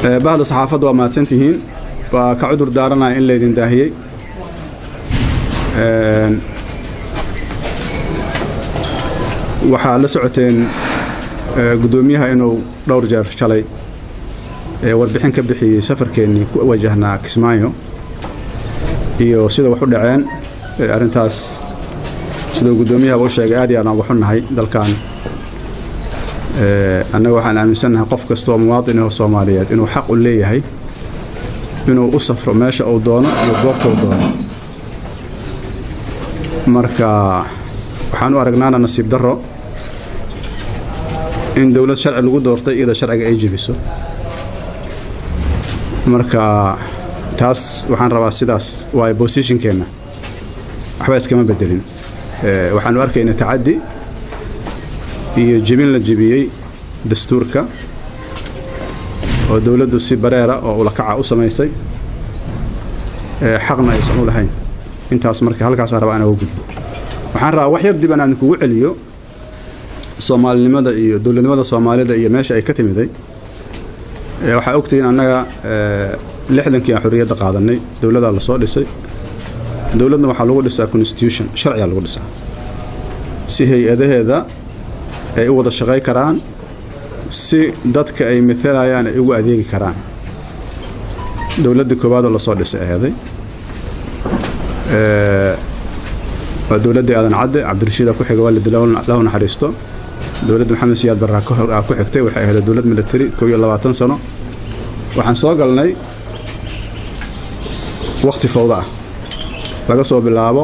بعد صحافة وما تنتهين وكعذر دارنا إن ليدين داهية وحال سعتين قدوميها إنه دور جار شلي warbixin ka bixiyay safarkeeni ku wajahna Kismaayo iyo sida wax u dhaceen arintaas sida gudoomiyaha uu sheegay aad iyo aad ugu xunnahay dalkan anaga waxaan aaminsanahay qof kasta oo muwaadin ah Soomaaliyeed inuu xaq u leeyahay inuu u safro meesha uu doono iyo goobta uu doono marka waxaan u aragnaa nasiib darro in dawlad sharci lagu doortay iyada sharciga ay jibiso marka taas waxaan rabaa sidaas waa positionkeena waxba iskama bedelin waxaan u arkaynaa taadi iyo jibin la jibiyay dastuurka oo dawladdu si bareera oo ula kaca u sameysay xaqna aysan u lahayn intaas marka halkaas rabaa aan ugu gudbo waxaan rabaa wax yar dib aan kugu celiyo Soomaalinimada iyo dawladnimada Soomaalida iyo meesha ay ka timiday waxa ogtiin anaga 60kii xorriyada qaadanay dawladda la soo dhisay dawladna waxa lagu dhisaa constitution sharciga lagu dhisaa si hay'adaheeda ay u wada shaqeey karaan si dadka ay midalayaan ay ugu adeegi karaan dawladda koobaad la soo dhisay ahaday dawladda aadan cadde Cabdirashiid ku xigay walid lawna naxariisto dawladda Maxamed Siyaad Barra ku xigtay waxay ahayd dawlad military 22 sano waxaan soo galnay waqti fawda laga soo bilaabo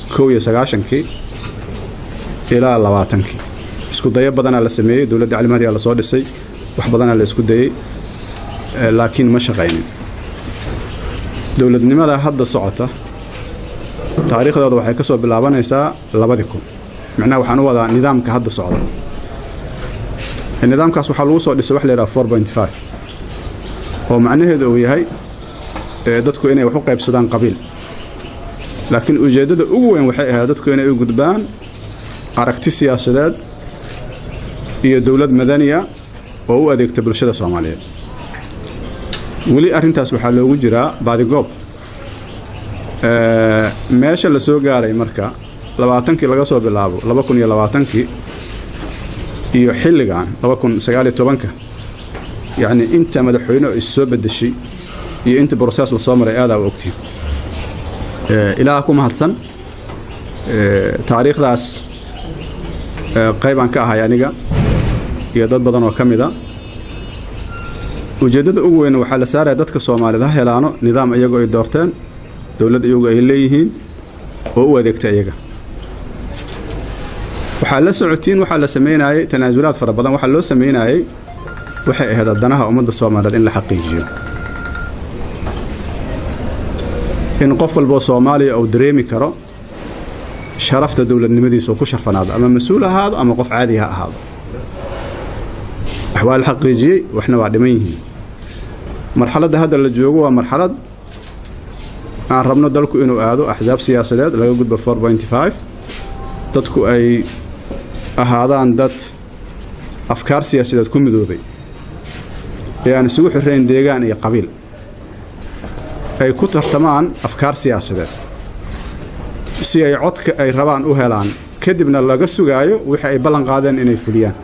19 ilaa 20 isku dayo badan la sameeyay dawladda caalamada la soo dhisay wax badan la isku dayay laakiin ma shaqeeynin dawladnimada hadda socota taariikhdooda waxay ka soo bilaabanaysaa 2000 macnaha waxaan u wadaa nidaamka hadda socda nidaamkaas waxa lagu soo dhisay wax la yiraahdo 4.5 oo macnaheedu uu yahay dadku inay wax u qaybsadaan qabiil laakiin ujeedada ugu weyn waxay ahayd dadku inay u gudbaan aragti siyaasadeed iyo dawlad madaniya oo u adeegta bulshada Soomaaliyeed wali arintaas waxa loogu jiraa baadigoob meesha la soo gaaray marka 20kii laga soo bilaabo 2020kii iyo xilligan 2019 يعني انت مدحوينه isoo bedeshay iyo inta process la soo maray aad ogtiin ilaaha ku mahadsan taariikhdaas qayban ka ahay aniga iyo dad badan oo kamida ujeedada ugu weyn waxa la saaray dadka Soomaalida helaano nidaam iyagu ay doorteen dawlad iyagu ay leeyihiin oo u adeegta iyaga waxa la socotiin waxa la sameeyay tanaasulaad fara badan waxa loo sameeyay waxay ahayd danaha ummadda Soomaaliyeed in la xaqiijiyo in qof walba Soomaali oo dareemi karo sharafta dawladnimadiisa oo ku sharfanaado ama mas'uul ahaado ama qof caadi ah ahaado ahwaal xaqiijiyay waxna waa dhiman yihiin marxaladda hadda la joogo waa marxalad aan rabno dalku inuu aado axzaab siyaasadeed laga gudbo 4.5 dadku ay ahaadaan dad afkaar siyaasadeed ku midoobay يعني isugu xireen deegaan iyo qabiil ay ku tartamaan afkaar siyaasadeed si ay codka ay rabaan u helaan kadibna laga sugaayo wixii ay ballan qaadeen inay fuliyaan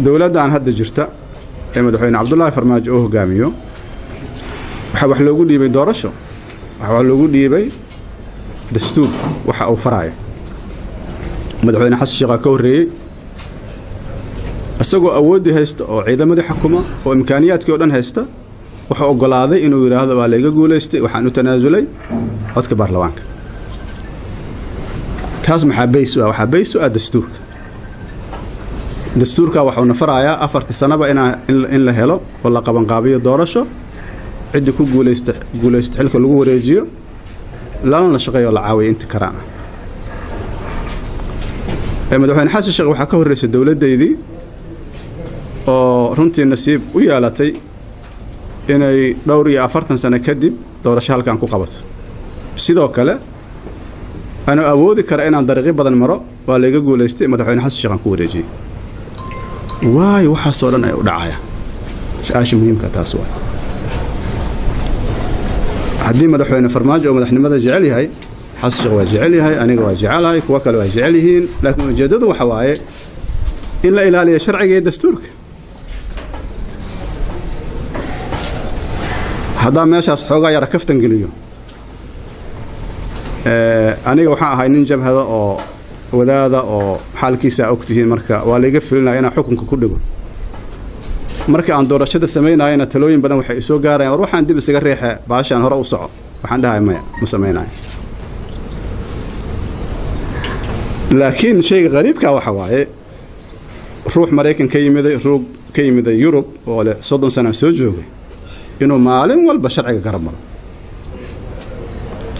dawladdan hadda jirta ee madaxweyne Cabdullaahi Farmaajo oo hogaamiyo waxa wax loogu dhiibay doorasho waxa loogu dhiibay dastuur waxa uu farayo madaxweyne Xasan Sheekh ka horeeyay asagoo awoodi haysta oo ciidamadii xukuma oo imkaaniyaadkii oo dhan haysta waxa ogolaaday inuu yiraahdo waa la iga guuleystay waxaan u tanaasulay codka baarlamaanka taas maxaabaysu waxa baysu dastuurka waxa uu nafarayaa 4 sanaba in la helo oo la qaban qaabiyo doorasho cid ku guuleystay xilka lagu wareejiyo lana shaqeeyo la caawiyo inta karaan madaxweyne Xasan Sheekh waxa ka horeysay dawladeedii oo runtii nasiib u yeelatay inay dhowr iyo 40 sano kadib doorasho halkan ku qabato sidoo kale ana awoodi kara inaan dariiqo badan maro waa la iga guuleystay madaxweyne Xasan Sheekh ku wareejiyay واي وحصلنا أي ودعايا سأش مهم كتاسوا هدي مدحونا فرماجة ومدحنا ماذا جعلي هاي حس جوا جعلي هاي أنا جوا جعلها كوكل جعليهن لكن جدد وحواي إلا إلى شرعي دستورك هذا ماشي أصحابي يا ركفت إنجليزي أنا وحنا هاي ننجب هذا أو وذا أو حال كيسة أكتين مركا واللي يقفل لنا أنا حكم كله مركا عن دور الشدة سمينا أنا تلوين بدنا وحيسو جارين وروح عندي بس ريحة بعشان هراء وصعب وحنا هاي ما مسمينا لكن شيء غريب كواحد روح مريكن كيمد يوروب ولا صدق سنة سوجوه إنه معلم والبشر عق كرمه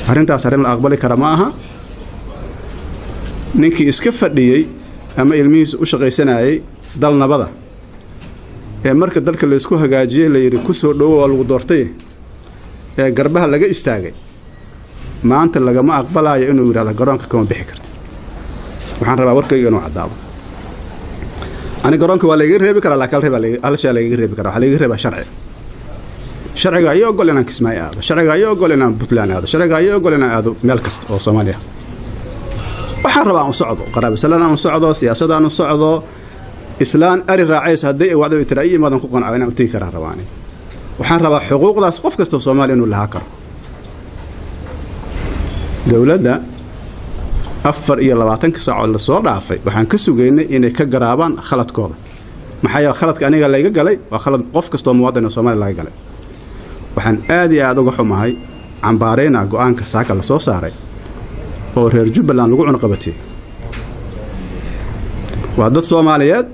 هرنت أسرين الأقبال كرماها نيكي إسكفر لي أما الميز وشغي سنة دلنا بذا مركز دلك اللي إسكوها جاجي اللي يركسوا دو الودورتي قربها لقى استاجي ما أنت لقى ما أقبلها إنه يراد قرانك كمان بحكرت وحن ربع ورك يجنوا عداد أنا قرانك ولا يجري بكرة لا كله ولا على شيء لا يجري بكرة على يجري بشرعي شرعي جاي يقول لنا كسماء هذا شرعي جاي يقول لنا بطلان هذا شرعي جاي يقول لنا هذا ملكست أو صوماليا وحن ربع نصعده قرابة سلنا نصعده سياسة نصعده إسلام أري الرعيس هدي وعدوا يترأي ما دنقون عينا وتيكر رواني وحن ربع حقوق لا سقف كستو صوماليا إنه الهاكر دولة أفر إلى 20 ساعة ولا صور ضعفي وحن كسوجيني إن كجرابان خلط كذا محيا خلط كأني قال لي قالي وخلط قف كستو مواطن الصومالي لا قالي وحن آدي أدوق حماهي عن بارينا جوان كساك على صوص عري ورجب لان لقوا نقبتي وعدد صوماليات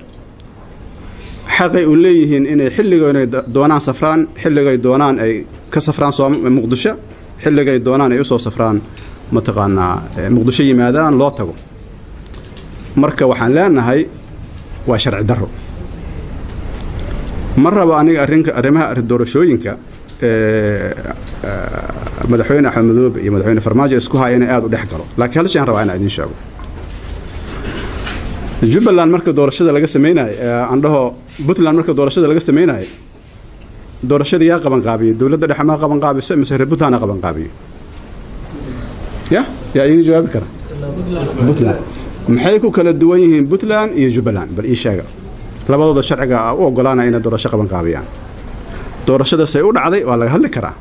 حقي وليهن إن حل دونان سفران حل دونان أي كسفران صوم مقدشة حل دونان أي صو سفران متقنا مقدشي مادان لا تقو مركا وحن لنا هاي وشرع درو مرة بأني أرمها الدورشوينك مدحوين أحمد مذوب مدحوين فرماجة اسكوها أنا قاعد ودحكروا لكن هذا الشيء أنا رواينا عادين شعب جبلان مركز دورشة لقى سمينا عنده بطلان مركز دورشة لقى سمينا دورشة يا قبن قابي دولة ده حما قبن قابي مسهر بطلان قبن قابي يا يجي جواب كره بطلان محيكو كلا دوينهم بطلان يجبلان بالإيشاء لبعض الشرع أو قلانا إن دورشة قبن قابيان دورشة سيقول عضي ولا هل كره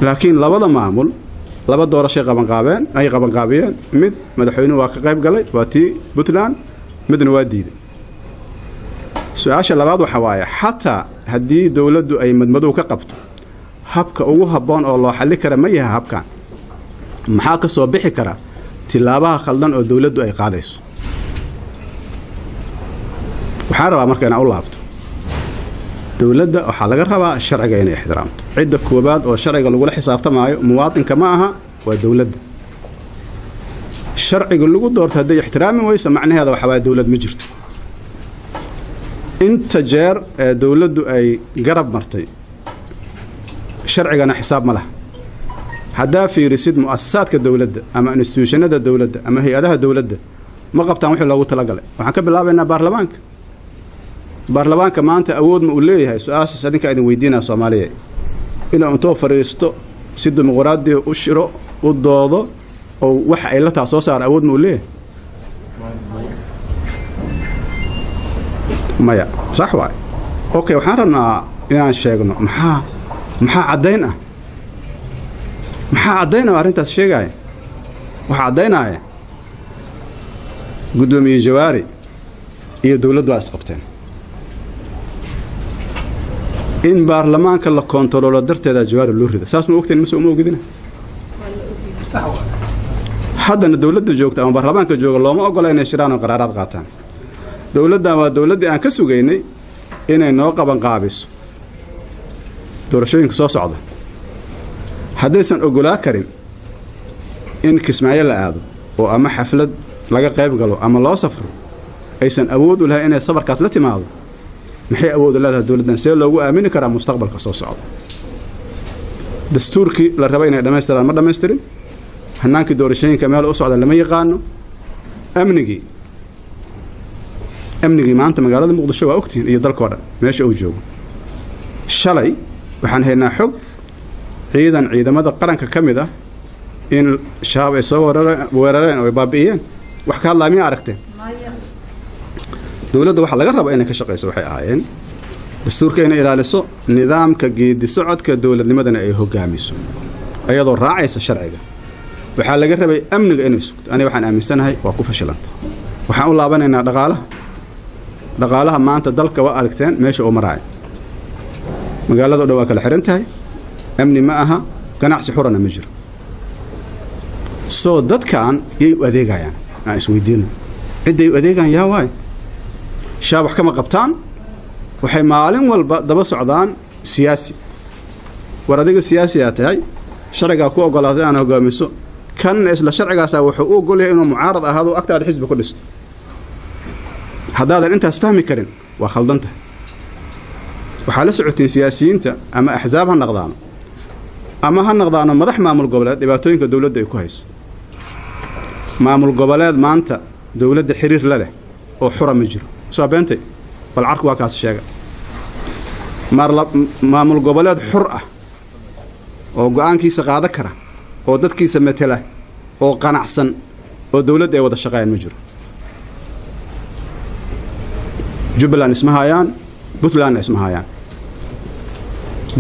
لكن لبعض معمول لبعض دورشة قبن قابين أي قبن قابيان مد مدحوين واقعيب قلي واتي بطلان مد نواديد سؤال لبعض وحوايا حتى هدي دولة أي مدمدو كقبته habka ugu haboon oo loo xalli kara ma yahay habkan maxaa ka soo bixi kara tilaabaha khaldan oo dawladdu ay qaadayso waxaan rabaa marka inaan u laabto dawladda waxaa laga rabaa sharciga inay ixtiraamto cidda koobaad oo sharciga lagu xisaabtamaayo muwaadinka ma aha waa dawladda sharciga lagu doorto haddii ixtiraami wayso macnaheedu waxa waa dawlad ma jirto inta jeer dawladdu ay garab martay شرعنا حساب مله هدا في رصيد مؤسسات كدولة أما انستيوشنات الدولة أما هيئاتها الدولة ما قبتها وحنا لو تلاقى وحنا كبلاب إن برلمان كمان تأود مقوليه هاي سؤال سادك عندنا ويدينا صومالية إلى أن توفر يستو سد مغرادي وشراء والضوضة أو وح إلا تعصص على أود مقوليه ما يا صح واي أوكي وحنا إن شيء maxaa cadayna arintaas sheegay waxa cadaynaya gudoomiye jawaari iyo dawladdu ay isqabteen in baarlamaanka la kontrolo darteeda jawaari loo rido saas ma ogteen ma soo ogidina sax haddana dawladda joogta ama baarlamaanka jooga looma ogola inay shiraan oo qaraarad qaataan dawladda waa dawladda aan ka sugaynay inay noo qaban qaabiso doorashooyinka soo socda haddaysan ogolaa karin in kismaayo la aado oo ama xaflad laga qayb galo ama loo safro aysan awood u lahayn inay safarkaas la timaado maxay awood u leedahay dawladdan see loogu aamini karaa mustaqbalka soo socda dastuurkii la rabay inay dhamaystiraan ma dhamaystirin hanaankii doorashooyinka meel u socda lama yaqaano amnigii amnigii maanta magaalada muqdisho waa ogtiin iyo dalkoo dhan meesha uu joogo shalay waxaan haynaa xog ciidamada qaranka ka mid ah in shabaab ay soo weerareen oo ay baabi'iyeen wax ka hadlaa miyaa aragteen dowladda waxa laga rabo inay ka shaqayso waxay ahaayeen dastuurka inay ilaaliso nidaamka geedi socodka dowladnimadana ay hogaamiso ayadoo raacaysa sharciga waxaa laga rabay amniga inay sugto aniga waxaan aaminsanahay waa ku fashilanta waxaan u laabanaynaa dhaqaalaha maanta dalka waa aragteen meesha uu maraay magaalada oo dhan waa kala xiran tahay amni ma aha ganacsi xurana ma jiro soo dadkan yay u adeegayaan aan isweydiino cidday u adeegaan yaa waay shaabax kama qabtaan waxay maalin walba daba socdaan siyaasi war adiga siyaasi aa tahay sharcigaa ku ogolaatay aan hogaamiso kan isla sharcigaasaa wuxuu u ogol yahay inuu mucaarad ahaado agtaada xisbi ku dhisto haddaadan intaas fahmi karin waa khaldanta waxaa la socotiin siyaasiyiinta ama axsaab ha naqdaano ama ha naqdaano madax maamul goboleed dhibaatooyinka dowladda ay ku hayso maamul goboleed maanta dowladda xiriir la leh oo xura ma jiro soo beentay bal carku waa kaas sheega maamul goboleed xur ah oo go'aankiisa qaada kara oo dadkiisa matala oo qanacsan oo dowladda ay wada shaqeeyaan ma jiro jubbaland isma hayaan puntlandna isma hayaan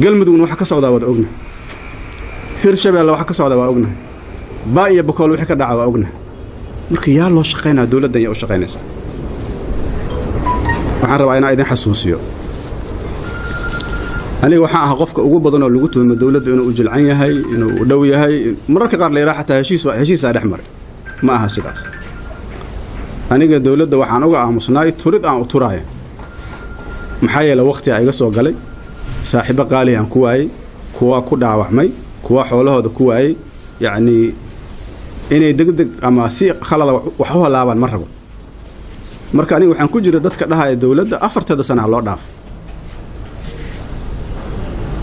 galmudugna waxa ka socdaa wada ognahay hirshabeelle waxa ka socdaa waa ognahay baa iyo bakool wixii ka dhaca waa ognahay marka yaa loo shaqaynaa dowladdan yaa u shaqaynaysaa waxaan rabaa inaan idin xasuusiyo aniga waxaan ahaa qofka ugu badan oo lagu tuhmo dowladda inuu u jilcan yahay inuu u dhow yahay mararka qaar la yidhaha xataa heshiisaa dhex maray ma aha sidaas aniga dowladda waxaan uga aamusnaay turid aan u turaaya maxaa yeele waqti iga soo galay saaxiibo qaali aan ku waayey kuwa ku dhaawacmay kuwa xoolahooda ku waayey yacni inay degdeg ama si khalada wax u halaabaan ma rabo marka aniga waxaan ku jira dadka dhahaya dowladda 4 sano loo dhaafo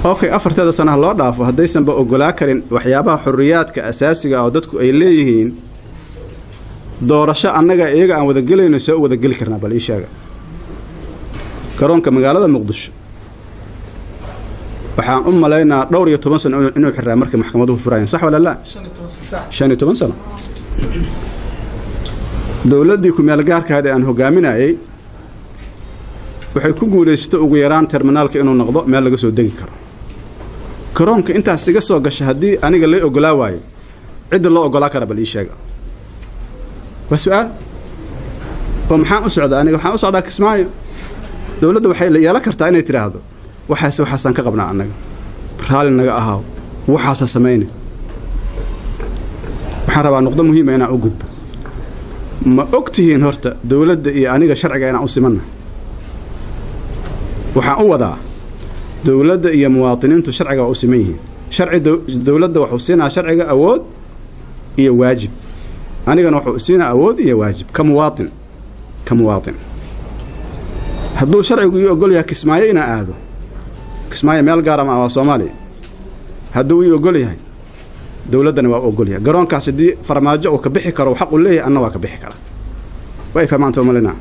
okay 4 sano loo dhaafo haddaysan ba ogolaa karin waxyaabaha xurriyaadka asaasiga ah oo dadku ay leeyihiin doorasho annaga iyaga aan wada gelayno soo wada gali karnaa bal ii sheega garoonka magaalada muqdisho waxaan u malaynaa dhowr iyo 10 sano inuu xiraa markay maxkamaduhu furayeen sax wala la 15 sano dowladdii ku meel gaarkaada aan hogaaminayay waxay ku guuleysatay ugu yaraan terminaalka inuu noqdo meel laga soo degi karo garoonka intaas iga soo gashay haddii aniga la ogolaa waayo cid loo ogolaa kara bal ii sheega waa su'aal oo maxaan u socdaa aniga waxaan u socdaa Kismaayo dowladda waxay la yeelan kartaa inay tiraahdo waxaan ka qabnaa annaga raali naga ahaaw waxaasa sameeyna waxaan rabaa nuqdo muhiim ah inaan u gudbo ma ogtihiin horta dowladda iyo aniga sharciga inaan u simanna waxaan u wadaa dowladda iyo muwaadiniintu sharciga waa u siman yihiin sharci dowladda wuxuu siinaa sharciga awood iyo waajib anigana wuxuu siinaa awood iyo waajib ka muwaadin hadduu sharcigu ii ogol yahay Kismaayo inaan aado Kismaayo meel gaar ah waa Soomaaliya hadduu ii ogol yahay dowladdana waa ogol yahay garoonkaas hadii farmaajo uu ka bixi karo xaq u leeyahay anna waa ka bixi kara way fahmaan Soomaaliya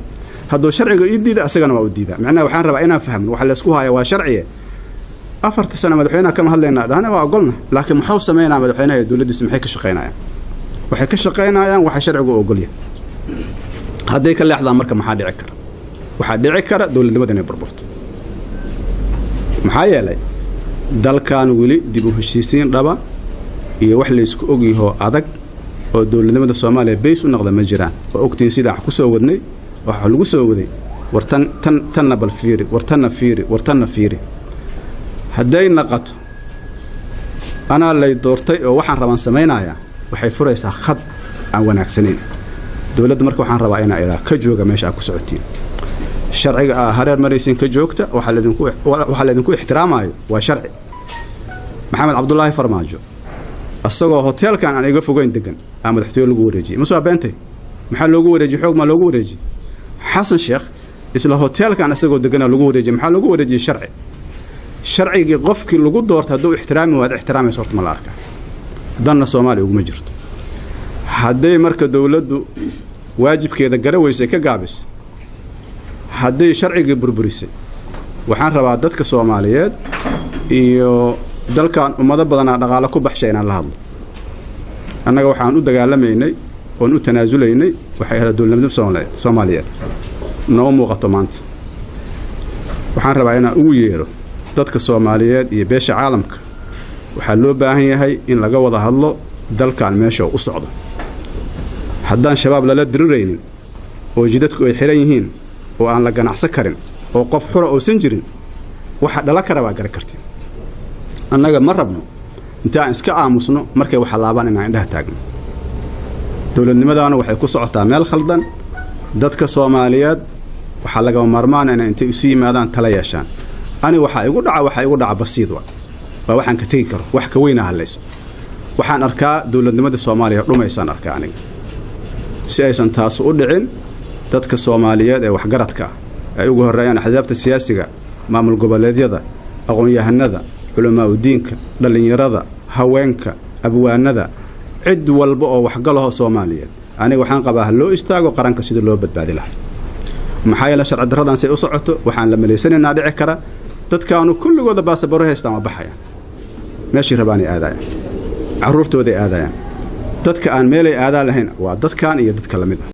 hadduu sharciga ii diido asagana waa u diidaa macnaheedu waxaan rabaa inaan fahmo waxa la isku haya waa sharciye 4 sano madaxweynaha kama hadlaynaa dhahana waa ogolna laakiin muxuu sameeynaa madaxweynaha dowladdiisu maxay ka shaqeynayaan waxay ka shaqeynayaan waxa sharcigu ogol yahay hadday ka leexdaan marka maxaa dhici kara waxaa dhici kara dowladnimada inay burburto maxaa yeelay dalkan weli dib u heshiisiin dhaba iyo wax la isku ogyahay adag oo dowladnimada Soomaaliya beys u noqda ma jiraan oo ogtiin sida wax ku soo wadnay waxa lagu soo waday wartan bal fiiri wartanna fiiri hadday naqato ana lay doortay oo waxaan rabaan sameeynayaa waxay furaysaa khad aan wanaagsaneyn dowladda marka waxaan rabaa inay ka jooga meesha ku socotiin sharciga hareer maraysin ka joogta waxa la idinku ixtiraamayo waa sharci maxamed cabdullaahi farmaajo asagoo hoteelkan aan iga fogeyn degan ama madaxtooyo lagu wareejiyay ma soo beentay maxaa loogu wareejiyay xoog ma loogu wareejiyay xasan sheekh isla hoteelkan asagoo degan lagu wareejiyay maxaa loogu wareejiyay sharcigii qofkii lagu doortay hadduu ixtiraami waad ixtiraamayso horta ma la arkaa danna Soomaaliya ugu ma jirto hadday marka dowladdu waajibkeeda garaweysay ka gaabis haddii sharcigii burburisay waxaan rabaa dadka Soomaaliyeed iyo dalkan ummado badan dhaqaale ku baxshay inaan la hadlo annaga waxaan u dagaalamaynay oo u tanaasulaynay waxay ahayd dawladnimada Soomaaliyeed noo muuqato maanta waxaan rabaa inaan ugu yeero dadka Soomaaliyeed iyo beesha caalamka waxaa loo baahan yahay in laga wada hadlo dalkan meesha u socdo haddaan shabaab lala diriraynin oo jidadku ay xiran yihiin oo aan la ganacsan karin oo qof xura oo san jirin waxa dhala kara waa gar karti annaga ma rabno inta aan iska aamusno markay waxa laabaan inaan indhaha taagno dawladnimadaana waxay ku socotaa meel khaldan dadka Soomaaliyeed waxa laga maarmaan inay intay isu yimaadaan tala yeeshaan ani waxa igu dhaca basiid waa waxaan ka tagi karo wax ka weyn ah leys waxaan arkaa dawladnimada Soomaaliya dhumaysan arkaa aniga si aysan taas u dhicin dadka Soomaaliyeed ee wax garadka ay ugu horeeyaan axsaabta siyaasiga maamul goboleedyada aqoon-yahanada culamaa u diinka dhalinyarada haweenka abwaanada cid walba oo wax galaho Soomaaliyeed aniga waxaan qabaa loo istaago qaranka sida loo badbaadi lahaa maxaa yeelay sharci daradan say u socoto waxaan la maleysanaynaa dhici kara dadkaanu kulligooda baasaboor haystaan waa baxayaan meeshii rabaani aadayaan caruurtooda aadayaan dadka aan meelay aadaan lahayn waa dadkan iyo dadka lamid ah